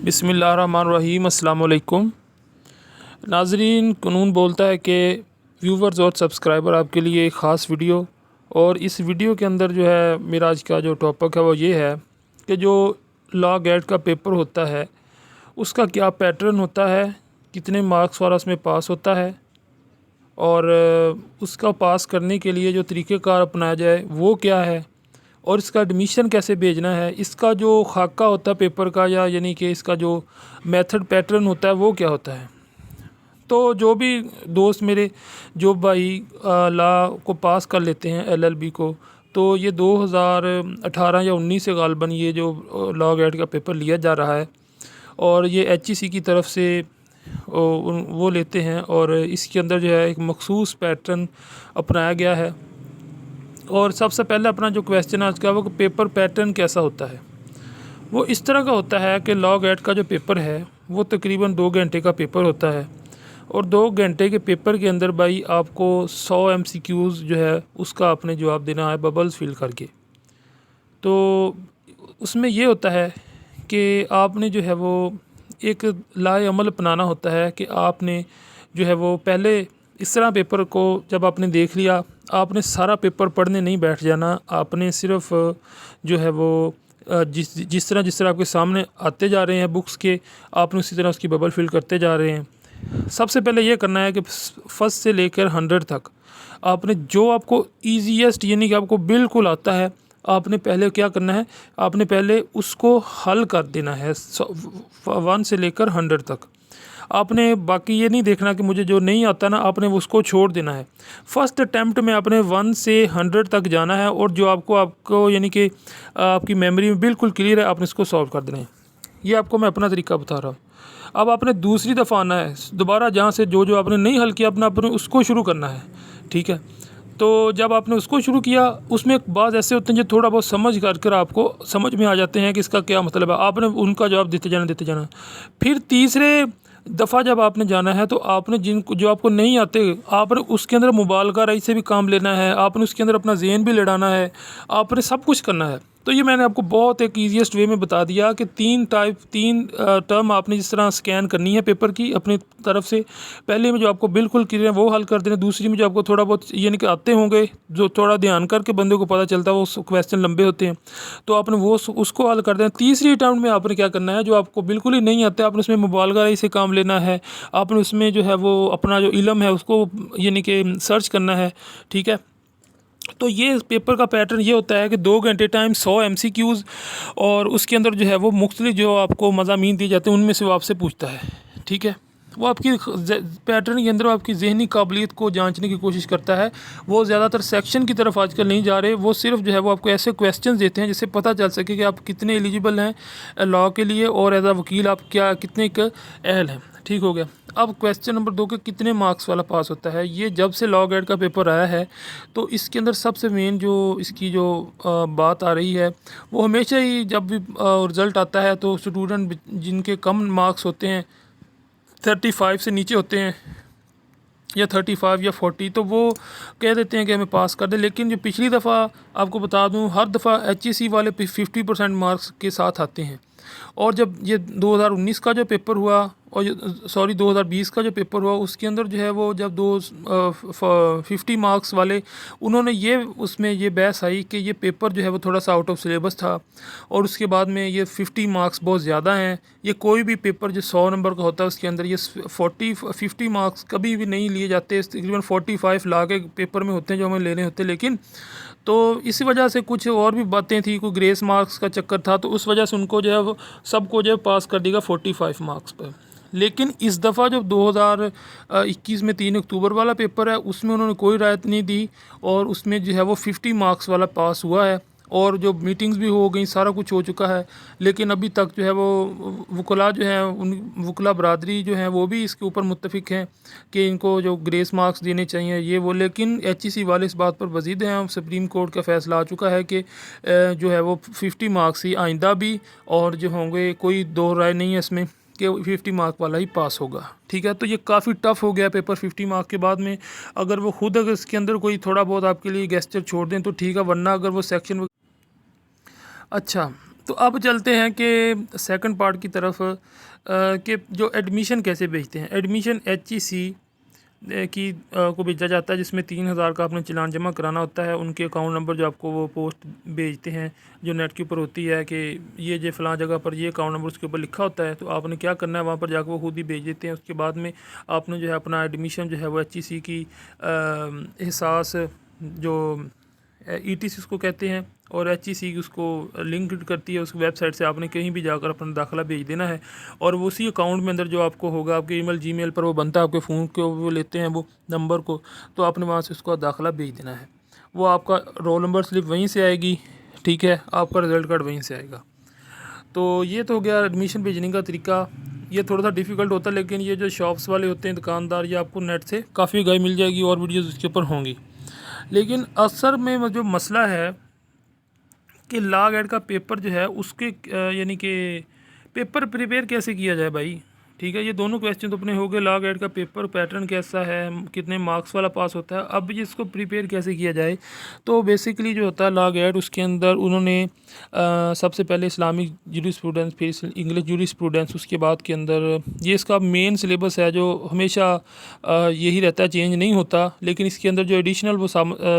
बिस्मिल्लाहिर्रहमानिर्रहीम। अस्सलाम वालेकुम नाज़रीन, कानून बोलता है कि व्यूवर्स और सब्सक्राइबर आपके लिए एक ख़ास वीडियो। और इस वीडियो के अंदर जो है मेरा आज का जो टॉपिक है वो ये है कि जो लॉ गेट का पेपर होता है उसका क्या पैटर्न होता है, कितने मार्क्स वाला उसमें पास होता है और उसका पास करने के लिए जो तरीक़ेकार अपनाया जाए वो क्या है और इसका एडमिशन कैसे भेजना है, इसका जो खाका होता है पेपर का या यानी कि इसका जो मेथड पैटर्न होता है वो क्या होता है। तो जो भी दोस्त मेरे जो भाई लॉ को पास कर लेते हैं LLB को, तो ये 2018 या 19 से गालबन ये जो लॉ गेट का पेपर लिया जा रहा है और ये HEC की तरफ से वो लेते हैं और इसके अंदर जो है एक मखसूस पैटर्न अपनाया गया है। और सबसे पहले अपना जो क्वेश्चन आज का वो पेपर पैटर्न कैसा होता है, वो इस तरह का होता है कि लॉ गेट का जो पेपर है वो तकरीबन 2 घंटे का पेपर होता है और 2 घंटे के पेपर के अंदर भाई आपको 100 MCQs जो है उसका आपने जवाब देना है बबल्स फिल करके। तो उसमें ये होता है कि आपने जो है वो एक लाए अमल अपनाना होता है कि आपने जो है वो पहले इस तरह पेपर को जब आपने देख लिया, आपने सारा पेपर पढ़ने नहीं बैठ जाना। आपने सिर्फ जो है वो जिस तरह आपके सामने आते जा रहे हैं बुक्स के, आपने उसी तरह उसकी बबल फिल करते जा रहे हैं। सबसे पहले ये करना है कि फर्स्ट से लेकर 100 तक आपने जो आपको ईजीएस्ट यानी कि आपको बिल्कुल आता है, आपने पहले क्या करना है, आपने पहले उसको हल कर देना है 1 से लेकर 100 तक। आपने बाकी ये नहीं देखना कि मुझे जो नहीं आता ना, आपने उसको छोड़ देना है। फर्स्ट अटैम्प्ट में आपने 1 से 100 तक जाना है और जो आपको यानी कि आपकी मेमोरी में बिल्कुल क्लियर है, आपने इसको सॉल्व कर देना है। ये आपको मैं अपना तरीका बता रहा हूँ। अब आपने दूसरी दफ़ा आना है, दोबारा जहाँ से जो आपने नहीं हल किया अपने उसको शुरू करना है, ठीक है। तो जब आपने उसको शुरू किया, उसमें बाज़ ऐसे होते हैं जो थोड़ा बहुत समझ कर आपको समझ में आ जाते हैं कि इसका क्या मतलब है, आपने उनका जवाब देते जाना। फिर तीसरे दफ़ा जब आपने जाना है तो आपने जो आपको नहीं आते, आपने उसके अंदर मुबालगा राय से भी काम लेना है, आपने उसके अंदर अपना ज़हन भी लड़ाना है, आपने सब कुछ करना है। तो ये मैंने आपको बहुत एक ईजीएस्ट वे में बता दिया कि 3 टर्म आपने जिस तरह स्कैन करनी है पेपर की अपनी तरफ से। पहले में जो आपको बिल्कुल क्लियर है वो हल कर देना, दूसरी में जो आपको थोड़ा बहुत यानी कि आते होंगे, जो थोड़ा ध्यान करके बंदे को पता चलता है वो क्वेश्चन लंबे होते हैं, तो आपने वो उसको हल कर देना। तीसरी अटैम्प्ट में आपने क्या करना है, जो आपको बिल्कुल ही नहीं आता आपने उसमें मुबालगा राय से काम लेना है, आपने उसमें जो है वो अपना जो इल्म है उसको यानी कि सर्च करना है, ठीक है। तो ये पेपर का पैटर्न ये होता है कि 2 घंटे टाइम, 100 MCQs और उसके अंदर जो है वो मुख्तलिफ जो आपको मज़ामीन दिए जाते हैं उनमें से वो आपसे पूछता है, ठीक है। वो आपकी पैटर्न के अंदर आपकी ज़हनी काबिलियत को जांचने की कोशिश करता है। वो ज़्यादातर सेक्शन की तरफ आजकल नहीं जा रहे, वो सिर्फ जो है वो आपको ऐसे क्वेश्चंस देते हैं जिससे पता चल सके कि आप कितने एलिजिबल हैं लॉ के लिए और एज आ वकील आप कितने का अहल हैं, ठीक हो गया। अब क्वेश्चन नंबर 2 के कितने मार्क्स वाला पास होता है, ये जब से लॉ गेट का पेपर आया है तो इसके अंदर सबसे मेन जो इसकी जो बात आ रही है वो हमेशा ही जब भी रिज़ल्ट आता है तो स्टूडेंट जिनके कम मार्क्स होते हैं 35 से नीचे होते हैं या 35 या 40, तो वो कह देते हैं कि हमें पास कर दे। लेकिन जो पिछली दफ़ा आपको बता दूं, हर दफ़ा HEC वाले 50% मार्क्स के साथ आते हैं। और जब ये 2019 का जो पेपर हुआ और 2020 का जो पेपर हुआ उसके अंदर जो है वो जब 50 मार्क्स वाले उन्होंने ये उसमें ये बहस आई कि ये पेपर जो है वो थोड़ा सा आउट ऑफ सिलेबस था और उसके बाद में ये 50 मार्क्स बहुत ज़्यादा हैं। ये कोई भी पेपर जो 100 नंबर का होता है उसके अंदर ये 50 मार्क्स कभी भी नहीं लिए जाते, तकरीबन 45 ला के पेपर में होते हैं जो हमें लेने होते हैं। लेकिन तो इसी वजह से कुछ और भी बातें थी, कोई ग्रेस मार्क्स का चक्कर था, तो उस वजह से उनको जो है वो सबको जो है पास कर देगा 45 मार्क्स पर। लेकिन इस दफ़ा जो 2021 में 3 अक्टूबर वाला पेपर है उसमें उन्होंने कोई रायत नहीं दी और उसमें जो है वो 50 मार्क्स वाला पास हुआ है और जो मीटिंग्स भी हो गई, सारा कुछ हो चुका है। लेकिन अभी तक जो है वो वकला जो है उन वकला बरादरी जो है वो भी इसके ऊपर मुत्तफिक हैं कि इनको जो ग्रेस मार्क्स देने चाहिए ये वो। लेकिन HEC वाले इस बात पर वजीद हैं, सुप्रीम कोर्ट का फ़ैसला आ चुका है कि जो है वो 50 मार्क्स ही आइंदा भी और जो होंगे, कोई दो राय नहीं है इसमें कि 50 मार्क वाला ही पास होगा, ठीक है। तो ये काफ़ी टफ़ हो गया पेपर 50 मार्क के बाद में। अगर वो खुद अगर इसके अंदर कोई थोड़ा बहुत आपके लिए गेस्चर छोड़ दें तो ठीक है, वरना अगर वो सेक्शन अच्छा तो अब चलते हैं कि सेकंड पार्ट की तरफ कि जो एडमिशन कैसे भेजते हैं। एडमिशन HEC की को भेजा जाता है, जिसमें 3,000 का आपने चालान जमा कराना होता है। उनके अकाउंट नंबर जो आपको वो पोस्ट भेजते हैं, जो नेट के ऊपर होती है कि ये जो फ़लाँ जगह पर ये अकाउंट नंबर उसके ऊपर लिखा होता है। तो आपने क्या करना है, वहाँ पर जाकर वो खुद ही भेज देते हैं। उसके बाद में आपने जो है अपना एडमिशन जो है वो HEC की एहसास जो ETC उसको कहते हैं, और HEC उसको लिंक करती है उस वेबसाइट से। आपने कहीं भी जाकर अपना दाखिला भेज देना है, और वो उसी अकाउंट में अंदर जो आपको होगा आपके ईमेल जीमेल पर वो बनता है, आपके फ़ोन को वो लेते हैं वो नंबर को, तो आपने वहाँ से उसका दाखिला भेज देना है। वो आपका रोल नंबर स्लिप वहीं से आएगी, ठीक है, आपका रिज़ल्ट कार्ड वहीं से आएगा। तो ये तो हो गया एडमिशन भेजने का तरीका। ये थोड़ा सा डिफ़िकल्ट होता है, लेकिन ये जो शॉप्स वाले होते हैं दुकानदार, ये आपको नेट से काफ़ी गाइड मिल जाएगी और वीडियोज़ उसके ऊपर होंगी। लेकिन असल में जो मसला है कि लॉग एड का पेपर जो है उसके यानी कि पेपर प्रिपेयर कैसे किया जाए भाई, ठीक है। ये दोनों क्वेश्चन तो अपने हो गए। लॉग एड का पेपर पैटर्न कैसा है, कितने मार्क्स वाला पास होता है। अब ये इसको प्रिपेयर कैसे किया जाए, तो बेसिकली जो होता है लॉग एड, उसके अंदर उन्होंने सबसे पहले इस्लामिक जूरिस्प्रूडेंस, फिर इंग्लिश जूरिस्प्रूडेंस, उसके बाद के अंदर ये इसका मेन सिलेबस है जो हमेशा यही रहता है, चेंज नहीं होता। लेकिन इसके अंदर जो एडिशनल वो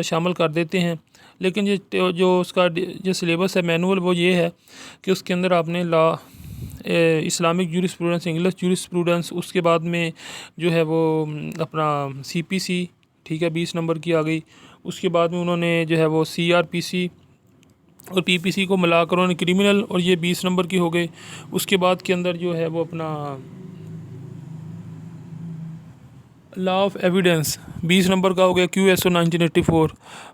शामिल कर देते हैं। लेकिन ये जो उसका जो सिलेबस है मैनुअल, वो ये है कि उसके अंदर आपने इस्लामिक जूरिस्प्रूडेंस, इंग्लिश जूरिस्प्रूडेंस, उसके बाद में जो है वो अपना CPC, ठीक है, 20 नंबर की आ गई। उसके बाद में उन्होंने जो है वो CRPC और PPC को मिलाकर उन्होंने क्रिमिनल, और ये 20 नंबर की हो गई। उसके बाद के अंदर जो है वो अपना लॉ ऑफ एविडेंस 20 नंबर का हो गया, QSO 1984,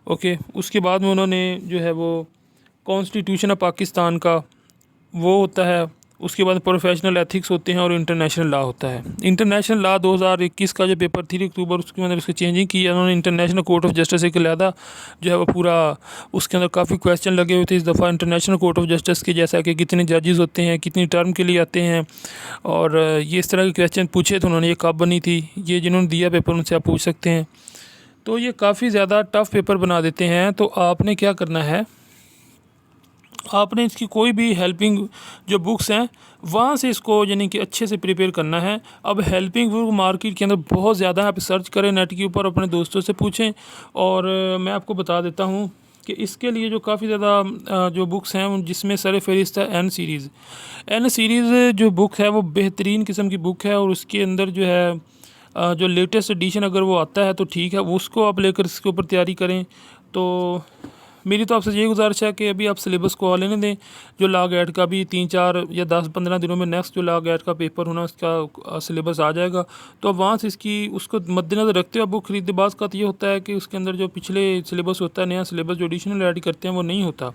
ओके। उसके बाद में उन्होंने जो है वो कॉन्स्टिट्यूशन ऑफ पाकिस्तान का वो होता है। उसके बाद प्रोफेशनल एथिक्स होते हैं, और इंटरनेशनल लॉ होता है। इंटरनेशनल लॉ 2021 का जो पेपर 3 अक्टूबर, उसके अंदर उसकी चेंजिंग की है उन्होंने। इंटरनेशनल कोर्ट ऑफ जस्टिस एक अलहदा जो है वो पूरा, उसके अंदर काफ़ी क्वेश्चन लगे हुए थे इस दफ़ा इंटरनेशनल कोर्ट ऑफ जस्टिस के, जैसा कि कितने जजेस होते हैं, कितनी टर्म के लिए आते हैं, और ये इस तरह के क्वेश्चन पूछे थे उन्होंने। ये कब बनी थी, ये जिन्होंने दिया पेपर उनसे आप पूछ सकते हैं। तो ये काफ़ी ज़्यादा टफ़ पेपर बना देते हैं। तो आपने क्या करना है, आपने इसकी कोई भी हेल्पिंग जो बुक्स हैं वहाँ से इसको यानी कि अच्छे से प्रिपेयर करना है। अब हेल्पिंग बुक मार्केट के अंदर बहुत ज़्यादा है, आप सर्च करें नेट के ऊपर, अपने दोस्तों से पूछें। और मैं आपको बता देता हूँ कि इसके लिए जो काफ़ी ज़्यादा जो बुक्स हैं जिसमें सर फहरिस्त है N सीरीज़ जो बुक है वो बेहतरीन किस्म की बुक है। और उसके अंदर जो है जो लेटेस्ट एडिशन अगर वो आता है तो ठीक है, उसको आप लेकर इसके ऊपर तैयारी करें। तो मेरी तो आपसे यही गुजारिश है कि अभी आप सिलेबस को लेने दें। जो लॉग एड का भी 3-4 या 10-15 दिनों में नेक्स्ट जो लॉग एड का पेपर होना उसका सिलेबस आ जाएगा। तो अब वहाँ से इसकी उसको मद्देनज़र रखते हुए बुक खरीदे। बाज़ का तो ये होता है कि उसके अंदर जो पिछले सिलेबस होता है, नया सिलेबस जो एडिशनल ऐड करते हैं वो नहीं होता।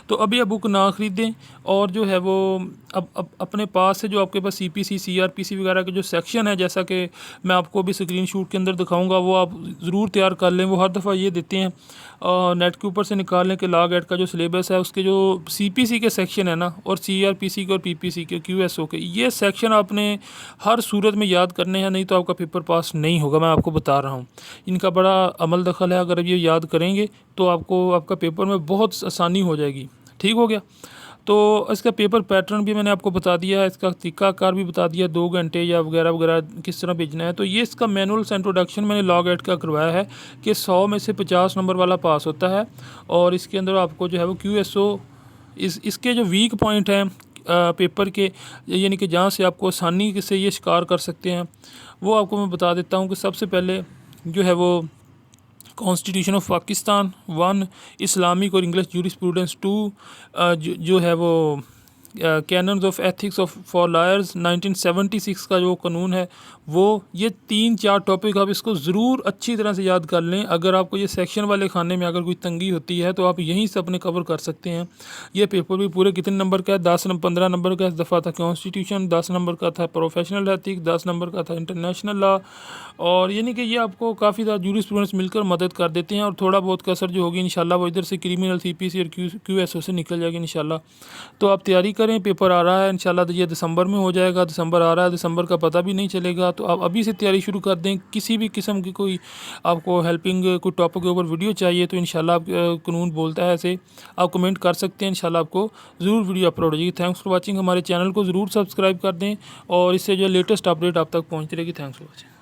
तो अभी आप बुक ना ख़रीदें, और जो है वो अब अपने पास से जो आपके पास CPC CRPC वगैरह के जो सेक्शन है, जैसा कि मैं आपको अभी स्क्रीनशॉट के अंदर दिखाऊंगा, वो आप ज़रूर तैयार कर लें। वो हर दफ़ा ये देते हैं नेट के ऊपर से निकालने के लॉग एड का जो सिलेबस है उसके जो CPC के सेक्शन है ना, और CRPC के और PPC के QSO के, ये सेक्शन आपने हर सूरत में याद करने हैं, नहीं तो आपका पेपर पास नहीं होगा। मैं आपको बता रहा हूँ, इनका बड़ा अमल दखल है। अगर ये याद करेंगे तो आपको आपका पेपर में बहुत आसानी हो जाएगी। ठीक हो गया। तो इसका पेपर पैटर्न भी मैंने आपको बता दिया है, इसका तरीक़ाकार भी बता दिया, 2 घंटे या वगैरह वगैरह किस तरह भेजना है। तो ये इसका मैनुअल इंट्रोडक्शन मैंने लॉग एड का करवाया है कि 100 में से 50 नंबर वाला पास होता है। और इसके अंदर आपको जो है वो QSO इसके जो वीक पॉइंट हैं पेपर के, यानी कि जहाँ से आपको आसानी से ये शिकार कर सकते हैं, वो आपको मैं बता देता हूँ। कि सबसे पहले जो है वो कॉन्स्टिट्यूशन ऑफ पाकिस्तान 1, इस्लामिक और इंग्लिश जूरिस्प्रूडेंस 2, जो है वो cannons of ethics of for lawyers 1976 का जो कानून है वो। ये 3-4 टॉपिक आप इसको ज़रूर अच्छी तरह से याद कर लें। अगर आपको ये सेक्शन वाले खाने में अगर कोई तंगी होती है तो आप यहीं से अपने कवर कर सकते हैं। ये पेपर भी पूरे कितने नंबर का है, 15 नंबर का। इस दफ़ा था कॉन्स्टिट्यूशन, 10 नंबर का था प्रोफेशनल एथिक्स, 10 नंबर का था इंटरनेशनल लॉ। और यानी कि ये आपको काफ़ी ज़्यादा जूरिस्प्रूडेंस मिलकर मदद कर देते हैं। और थोड़ा बहुत कसर जो होगी इंशाल्लाह वो इधर से क्रिमिनल CPC और QSO से निकल जाएगी इंशाल्लाह। तो आप तैयारी करें, पेपर आ रहा है इंशाल्लाह ये दिसंबर में हो जाएगा। दिसंबर आ रहा है, दिसंबर का पता भी नहीं चलेगा। तो आप अभी से तैयारी शुरू कर दें। किसी भी किस्म की कोई आपको हेल्पिंग कोई टॉपिक के ऊपर वीडियो चाहिए तो इंशाल्लाह आप कानून बोलता है ऐसे आप कमेंट कर सकते हैं। इंशाल्लाह आपको ज़रूर वीडियो अपलोड हो जाएगी। Thanks for watching. हमारे चैनल को ज़रूर सब्सक्राइब कर दें और इससे जो लेटेस्ट अपडेट आप तक पहुँचती रहेगी। Thanks for watching.